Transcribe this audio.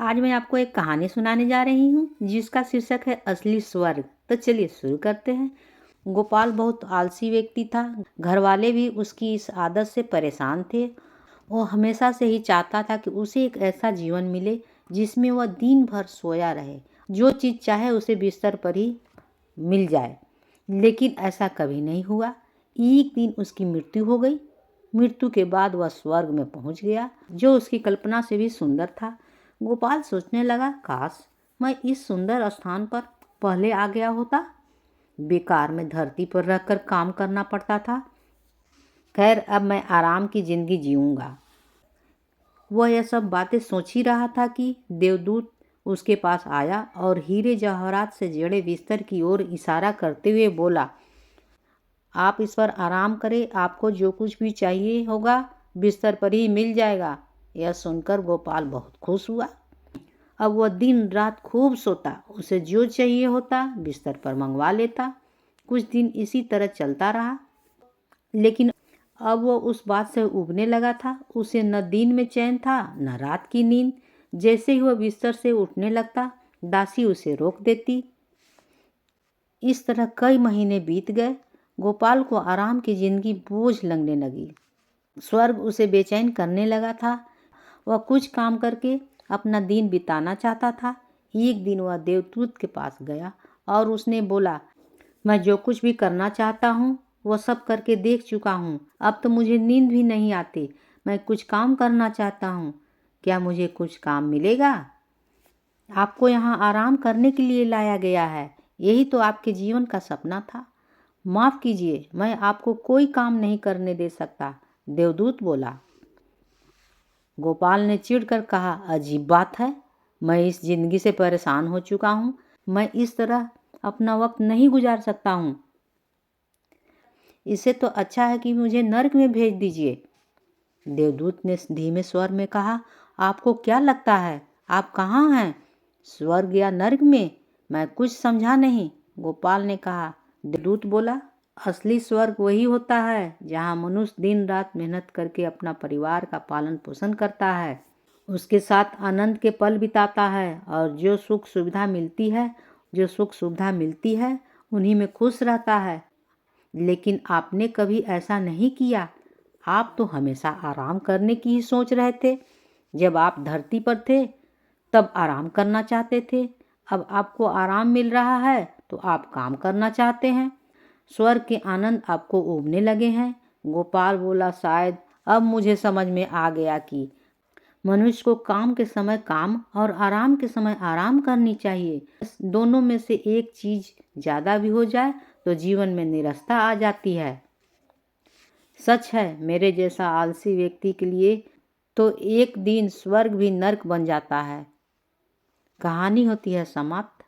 आज मैं आपको एक कहानी सुनाने जा रही हूँ जिसका शीर्षक है असली स्वर्ग। तो चलिए शुरू करते हैं। गोपाल बहुत आलसी व्यक्ति था। घर वाले भी उसकी इस आदत से परेशान थे। वो हमेशा से ही चाहता था कि उसे एक ऐसा जीवन मिले जिसमें वह दिन भर सोया रहे, जो चीज़ चाहे उसे बिस्तर पर ही मिल जाए। लेकिन ऐसा कभी नहीं हुआ। एक दिन उसकी मृत्यु हो गई। मृत्यु के बाद वह स्वर्ग में पहुंच गया, जो उसकी कल्पना से भी सुंदर था। गोपाल सोचने लगा, काश मैं इस सुंदर स्थान पर पहले आ गया होता। बेकार में धरती पर रहकर काम करना पड़ता था। खैर, अब मैं आराम की जिंदगी जीऊंगा। वह यह सब बातें सोच ही रहा था कि देवदूत उसके पास आया और हीरे जवाहरात से जड़े बिस्तर की ओर इशारा करते हुए बोला, आप इस पर आराम करें, आपको जो कुछ भी चाहिए होगा बिस्तर पर ही मिल जाएगा। यह सुनकर गोपाल बहुत खुश हुआ। अब वह दिन रात खूब सोता, उसे जो चाहिए होता बिस्तर पर मंगवा लेता। कुछ दिन इसी तरह चलता रहा, लेकिन अब वो उस बात से उबने लगा था। उसे न दिन में चैन था न रात की नींद। जैसे ही वह बिस्तर से उठने लगता, दासी उसे रोक देती। इस तरह कई महीने बीत गए। गोपाल को आराम की जिंदगी बोझ लगने लगी। स्वर्ग उसे बेचैन करने लगा था। वह कुछ काम करके अपना दिन बिताना चाहता था। एक दिन वह देवदूत के पास गया और उसने बोला, मैं जो कुछ भी करना चाहता हूँ वह सब करके देख चुका हूँ। अब तो मुझे नींद भी नहीं आती। मैं कुछ काम करना चाहता हूँ। क्या मुझे कुछ काम मिलेगा? आपको यहाँ आराम करने के लिए लाया गया है। यही तो आपके जीवन का सपना था। माफ़ कीजिए, मैं आपको कोई काम नहीं करने दे सकता, देवदूत बोला। गोपाल ने चिढ़कर कहा, अजीब बात है, मैं इस जिंदगी से परेशान हो चुका हूँ। मैं इस तरह अपना वक्त नहीं गुजार सकता हूँ। इससे तो अच्छा है कि मुझे नर्क में भेज दीजिए। देवदूत ने धीमे स्वर में कहा, आपको क्या लगता है आप कहाँ हैं, स्वर्ग या नर्क में? मैं कुछ समझा नहीं, गोपाल ने कहा। देवदूत बोला, असली स्वर्ग वही होता है जहाँ मनुष्य दिन रात मेहनत करके अपना परिवार का पालन पोषण करता है, उसके साथ आनंद के पल बिताता है और जो सुख सुविधा मिलती है उन्हीं में खुश रहता है। लेकिन आपने कभी ऐसा नहीं किया। आप तो हमेशा आराम करने की ही सोच रहे थे। जब आप धरती पर थे तब आराम करना चाहते थे। अब आपको आराम मिल रहा है तो आप काम करना चाहते हैं। स्वर्ग के आनंद आपको उबने लगे हैं। गोपाल बोला, शायद अब मुझे समझ में आ गया कि मनुष्य को काम के समय काम और आराम के समय आराम करनी चाहिए। दोनों में से एक चीज ज्यादा भी हो जाए तो जीवन में निराशा आ जाती है। सच है, मेरे जैसा आलसी व्यक्ति के लिए तो एक दिन स्वर्ग भी नर्क बन जाता है। कहानी होती है समाप्त।